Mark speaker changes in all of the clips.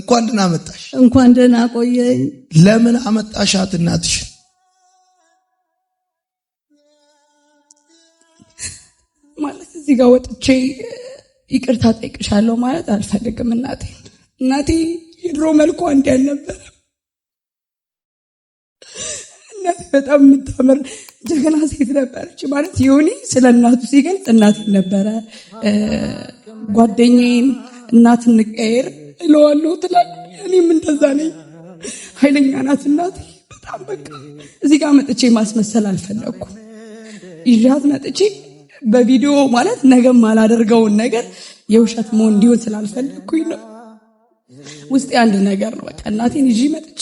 Speaker 1: እንኳን ደህና መጣሽ።
Speaker 2: እንኳን ደህና ቆየኝ።
Speaker 1: ለምን አመጣሻት እናትሽ?
Speaker 2: ማለት እዚህ ጋር ወጥቼ ይቅርታ ጠይቅሻለሁ ማለት አልፈልግም። እናቴ የድሮ መልኳ እንዲህ አልነበረ። እናቴ በጣም የምታምር ጀግና ሴት ነበረች። ማለት ዮኒ ስለ እናቱ ሲገልጽ እናቴ ነበረ ጓደኛዬን እናት እንቀየር እለዋለሁ ትላለች። እኔም እንደዛ ነኝ። ኃይለኛ ናት እናቴ በጣም በቃ እዚህ ጋር መጥቼ ማስመሰል አልፈለኩም። ይዣት መጥቼ በቪዲዮ ማለት ነገም አላደርገውን ነገር የውሸት መሆን እንዲሆን ስላልፈለኩኝ ነው። ውስጤ አንድ ነገር ነው። በቃ እናቴን ይዤ መጥቼ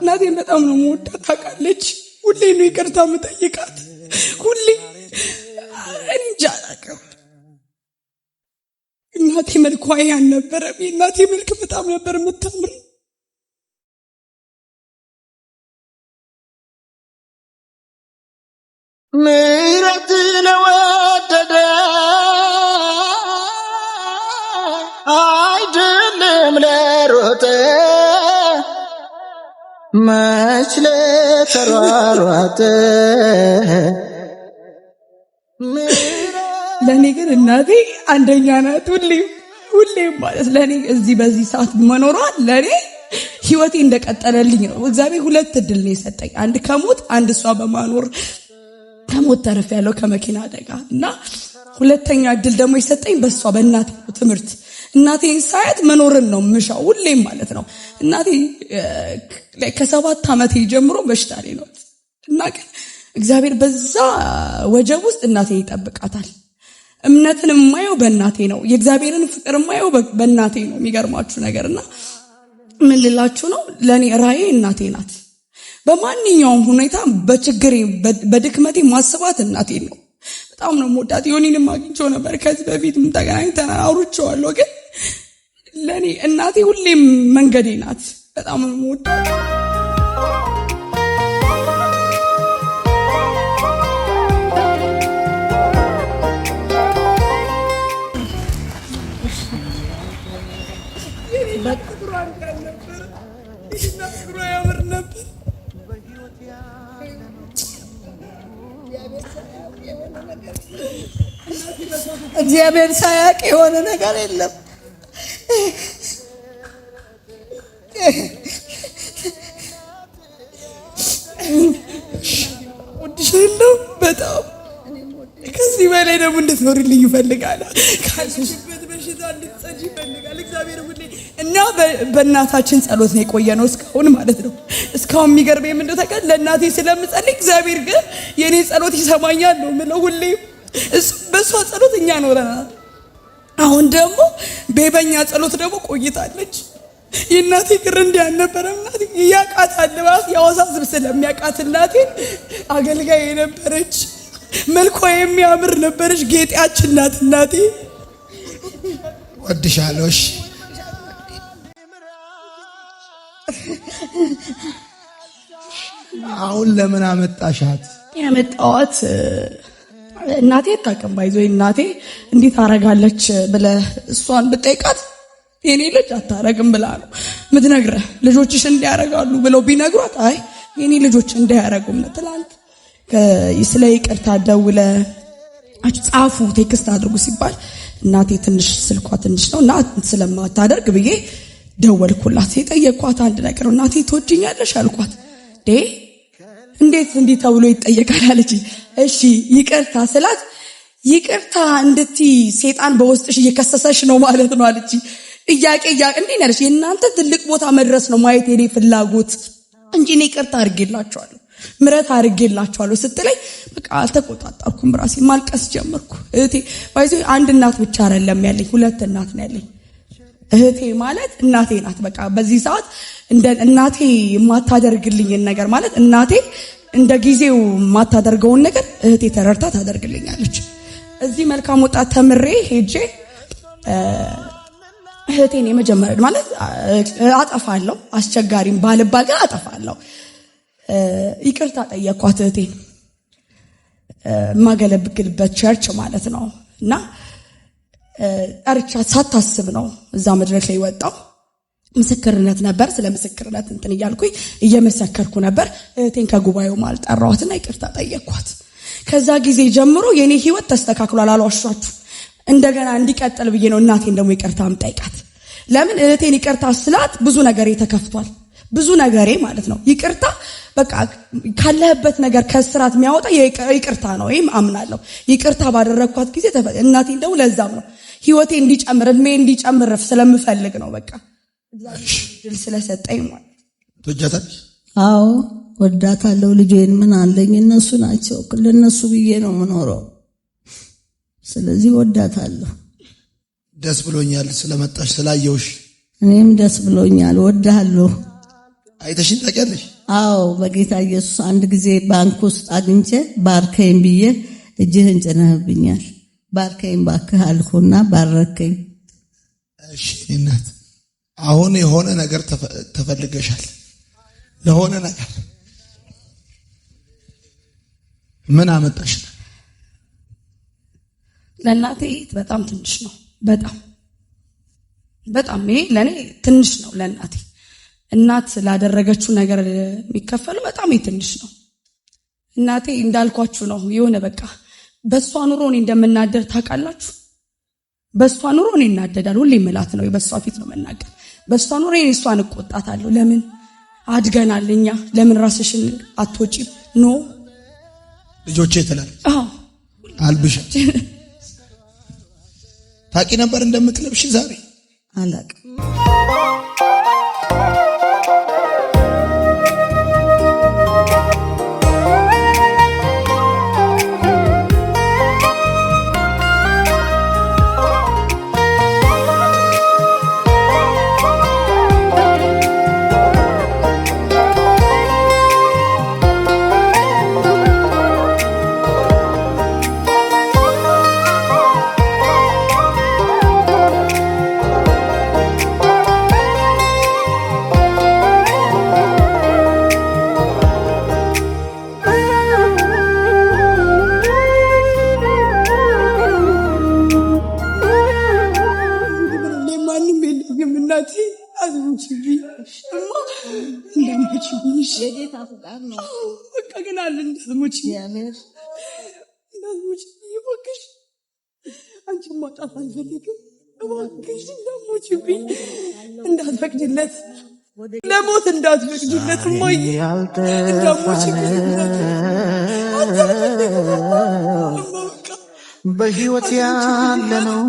Speaker 2: እናቴን በጣም ነው የምወዳት ታውቃለች። ሁሌ ነው ይቅርታ የምጠይቃት። ሁሌ እንጃ አላውቅም። እናቴ መልኳ አልነበረም። የእናቴ መልክ በጣም ነበር የምታምር።
Speaker 3: ምሕረት ለወደደ አይደለም ለሮጠ መች ለተሯሯጠ።
Speaker 2: ለእኔ ግን እናቴ አንደኛ ናት። ሁሌም ማለት ለእኔ እዚህ በዚህ ሰዓት መኖሯ ለእኔ ህይወቴ እንደቀጠለልኝ ነው። እግዚአብሔር ሁለት እድል ነው የሰጠኝ። አንድ ከሞት አንድ እሷ በማኖር ከሞት ተረፍ ያለው ከመኪና አደጋ እና ሁለተኛ እድል ደግሞ የሰጠኝ በሷ በእናቴ ትምህርት። እናቴን ሳያት መኖርን ነው ምሻው ሁሌም ማለት ነው። እናቴ ከ7 ዓመቴ ጀምሮ በሽታ ላይ ነው እና እግዚአብሔር በዛ ወጀብ ውስጥ እናቴን ይጠብቃታል። እምነትን የማየው በእናቴ ነው። የእግዚአብሔርን ፍቅር የማየው በእናቴ ነው። የሚገርማችሁ ነገርና ምን ልላችሁ ነው፣ ለኔ ራእዬ እናቴ ናት። በማንኛውም ሁኔታ በችግሬ በድክመቴ ማስባት እናቴን ነው። በጣም ነው የምወዳት። ዮኒንም አግኝቼው ነበር ከዚህ በፊት ተገናኝተን አውርቼዋለሁ። ግን ለኔ እናቴ ሁሌም መንገዴ ናት። በጣም ነው የምወዳት።
Speaker 4: እግዚአብሔር ሳያውቅ የሆነ ነገር የለም።
Speaker 2: ወድሻለሁ በጣም። ከዚህ በላይ ደግሞ እንድትኖርልኝ ይፈልጋል። ካልሽበት በሽታ እንድትጸጂ ይፈልጋል እግዚአብሔር ሁሌ እና በእናታችን ጸሎት ነው የቆየነው እስካሁን ማለት ነው። እስካሁን የሚገርመኝ ምንድነው ታውቃለህ? ለእናቴ ስለምጸልይ እግዚአብሔር ግን የኔ ጸሎት ይሰማኛል ነው የምለው ሁሌ። በሷ ጸሎት እኛ ኖረናል። አሁን ደግሞ በበኛ ጸሎት ደግሞ ቆይታለች። የእናቴ ግር እንዲህ አልነበረም። እናቴ ያቃታል ባስ ያወሳስብ ስለሚያቃት እናቴ አገልጋይ የነበረች መልኳ የሚያምር ነበረች። ጌጤያችን ናት እናቴ።
Speaker 1: ወድሻለሁ። እሺ አሁን ለምን አመጣሻት?
Speaker 2: ያመጣዋት እናቴ ታቀም ባይዞ እናቴ እንዴት አረጋለች ብለ እሷን ብጠይቃት የኔ ልጅ አታረግም ብላ ነው ምትነግረህ። ልጆችሽ እንዲያረጋሉ ብለው ቢነግሯት አይ የኔ ልጆች እንዲያረጉም ነው። ትላንት ስለ ይቅርታ ደውለ ጻፉ ቴክስት አድርጉ ሲባል እናቴ ትንሽ ስልኳ ትንሽ ነውና ስለማታደርግ ብዬ ደወልኩላት። የጠየቅኳት አንድ ነገር እናቴ ትወጂኛለሽ አልኳት። እንዴት እንዲህ ተብሎ ይጠየቃል አለች። እሺ ይቅርታ ስላት ይቅርታ እንድትይ ሰይጣን በውስጥሽ እየከሰሰሽ ነው ማለት ነው አለች። ጥያቄ እንዴ ነሽ? የእናንተ ትልቅ ቦታ መድረስ ነው ማየት የኔ ፍላጎት እንጂ እኔ ይቅርታ አድርጌላችኋለሁ ምረት አድርጌላችኋለሁ ስትለኝ በቃ አልተቆጣጣርኩም። ራሴ ማልቀስ ጀመርኩ። እህቴ ባይዞ አንድ እናት ብቻ አይደለም ያለኝ፣ ሁለት እናት ነው ያለኝ። እህቴ ማለት እናቴ ናት። በቃ በዚህ ሰዓት እንደ እናቴ የማታደርግልኝን ነገር ማለት እናቴ እንደ ጊዜው የማታደርገውን ነገር እህቴ ተረድታ ታደርግልኛለች። እዚህ መልካም ወጣት ተምሬ ሄጄ እህቴን የመጀመሪያ ማለት አጠፋለሁ፣ አስቸጋሪም ባልባል ግን አጠፋለሁ። ይቅርታ ጠየኳት እህቴን የማገለግልበት ቸርች ማለት ነው። እና ጠርቻት ሳታስብ ነው እዛ መድረክ ላይ ወጣው። ምስክርነት ነበር። ስለ ምስክርነት እንትን እያልኩኝ እየመሰከርኩ ነበር። እህቴን ከጉባኤው ማልጠራዋትና ይቅርታ ጠየቅኳት። ከዛ ጊዜ ጀምሮ የኔ ህይወት ተስተካክሏል። አልዋሻችሁ። እንደገና እንዲቀጥል ብዬ ነው እናቴን ደግሞ ይቅርታ አምጣይቃት። ለምን እህቴን ይቅርታ ስላት ብዙ ነገሬ ተከፍቷል። ብዙ ነገሬ ማለት ነው። ይቅርታ በቃ ካለህበት ነገር ከስራት የሚያወጣ ይቅርታ ነው። ይሄም አምናለሁ። ይቅርታ ባደረኳት ጊዜ እናቴን ደግሞ ለዛም ነው ህይወቴ እንዲጨምር እድሜ እንዲጨምር ስለምፈልግ ነው። በቃ ድል ስለሰጠኝ ማለት
Speaker 1: ትወጃታለሽ?
Speaker 4: አዎ ወዳታለሁ። ልጄን ምን አለኝ? እነሱ ናቸው። ለነሱ ብዬ ነው የምኖረው። ስለዚህ ወዳታለሁ።
Speaker 1: ደስ ብሎኛል ስለመጣሽ ስላየውሽ።
Speaker 4: እኔም ደስ ብሎኛል። ወዳለሁ።
Speaker 1: አይተሽኝ ታውቂያለሽ?
Speaker 4: አዎ በጌታ ኢየሱስ አንድ ጊዜ ባንክ ውስጥ አግኝቼ ባርከኝ ብዬ እጅህን ጭነህብኛል። ባርከኝ ባክህ አልኩና ባረከኝ።
Speaker 1: እሺ እናት፣ አሁን የሆነ ነገር ተፈልገሻል። ለሆነ ነገር ምን አመጣሽ?
Speaker 2: ለእናቴ በጣም ትንሽ ነው። በጣም ይሄ ለኔ ትንሽ ነው። ለእናቴ እናት ላደረገችው ነገር የሚከፈለው በጣም ትንሽ ነው። እናቴ እንዳልኳችሁ ነው። የሆነ በቃ በሷ ኑሮ እኔ እንደምናደር ታውቃላችሁ። በሷ ኑሮ እኔ እናደዳለሁ። ሁሌ ምላት ነው። በሷ ፊት ነው መናገር። በሷ ኑሮ እኔ እሷን እቆጣታለሁ። ለምን አድገናል እኛ፣ ለምን ራስሽን አትወጪም? ኖ
Speaker 1: ልጆቼ ትላለች።
Speaker 2: አዎ
Speaker 1: አልብሽ ታቂ ነበር እንደምትለብሽ ዛሬ
Speaker 4: አላቅም።
Speaker 2: የጌታ ፍቃድ ነው። በቃ ግን አለ እንዳትሞቺ ያመር እንዳትሞቺ ይወቅሽ። አንቺ ማጣት አልፈልግም። እባክሽ እንዳትሞቺብኝ፣ እንዳትፈቅጂለት፣ ለሞት እንዳትፈቅጂለት። ማይ እንዳትሞቺብኝ
Speaker 3: በህይወት ያለ ነው።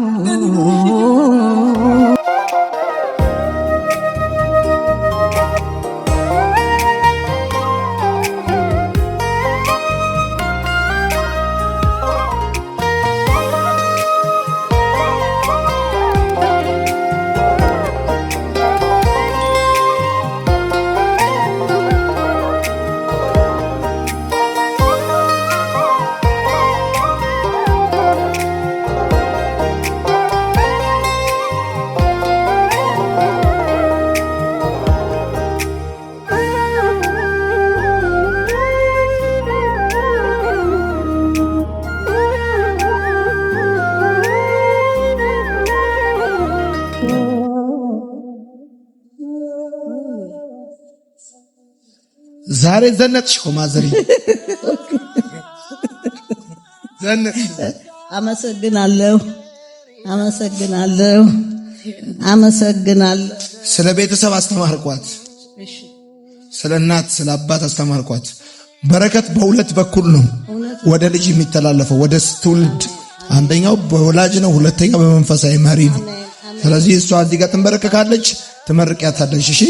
Speaker 1: ዛሬ ዘነጥሽ እኮ ማዘሪ ዘነጥሽ።
Speaker 4: አመሰግናለሁ።
Speaker 1: ስለ ቤተሰብ አስተማርኳት፣ ስለ እናት ስለ አባት አስተማርኳት። በረከት በሁለት በኩል ነው ወደ ልጅ የሚተላለፈው፣ ወደ ትውልድ። አንደኛው በወላጅ ነው፣ ሁለተኛው በመንፈሳዊ መሪ ነው። ስለዚህ እሷ እዚህ ጋር ትንበረከካለች፣ ትመርቂያታለች። እሺ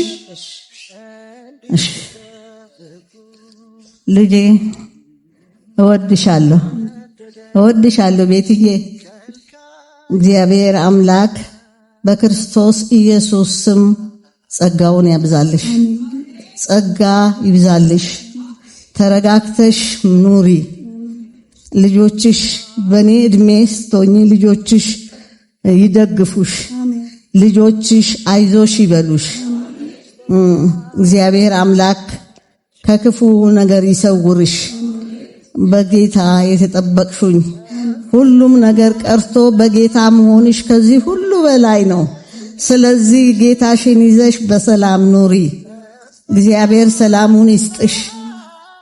Speaker 4: ልጄ እወድሻለሁ ቤትዬ። እግዚአብሔር አምላክ በክርስቶስ ኢየሱስ ስም ጸጋውን ያብዛልሽ፣ ጸጋ ይብዛልሽ። ተረጋግተሽ ኑሪ። ልጆችሽ በኔ እድሜ ስትሆኚ ልጆችሽ ይደግፉሽ፣ ልጆችሽ አይዞሽ ይበሉሽ። እግዚአብሔር አምላክ ከክፉ ነገር ይሰውርሽ። በጌታ የተጠበቅሹኝ ሁሉም ነገር ቀርቶ በጌታ መሆንሽ ከዚህ ሁሉ በላይ ነው። ስለዚህ ጌታሽን ይዘሽ በሰላም ኑሪ። እግዚአብሔር ሰላሙን ይስጥሽ።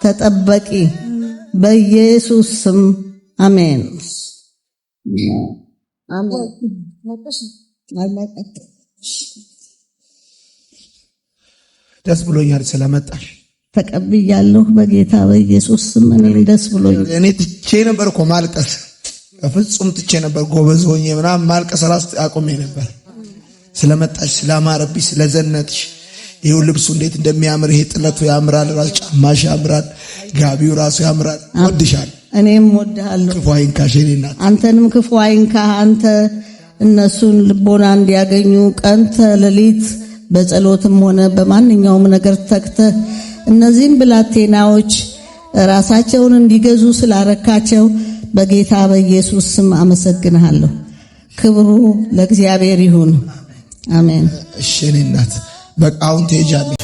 Speaker 4: ተጠበቂ። በኢየሱስ ስም አሜን።
Speaker 1: ደስ ብሎኛል ስለመጣሽ።
Speaker 4: ተቀብያለሁ በጌታ በኢየሱስ ስም። እኔ ደስ ብሎኛል።
Speaker 1: እኔ ትቼ ነበር እኮ ማልቀስ፣ በፍጹም ትቼ ነበር። ጎበዝ ሆኜ ምናምን ማልቀስ ራስ አቆሜ ነበር። ስለመጣሽ፣ ስላማረብሽ፣ ስለዘነጥሽ። ይሄው ልብሱ እንዴት እንደሚያምር! ይሄ ጥለቱ ያምራል፣ ራስ ጫማሽ ያምራል፣ ጋቢው ራሱ ያምራል። ወድሻል።
Speaker 4: እኔም ወድሃለሁ።
Speaker 1: ክፉ አይንካሽ የኔ እናት።
Speaker 4: አንተንም ክፉ አይንካህ። አንተ እነሱን ልቦና እንዲያገኙ ቀንተ ሌሊት በጸሎትም ሆነ በማንኛውም ነገር ተክተህ እነዚህን ብላቴናዎች ራሳቸውን እንዲገዙ ስላረካቸው በጌታ በኢየሱስ ስም አመሰግንሃለሁ። ክብሩ ለእግዚአብሔር ይሁን። አሜን።
Speaker 1: እሺ የኔ እናት፣ በቃ አሁን ትሄጃለሽ።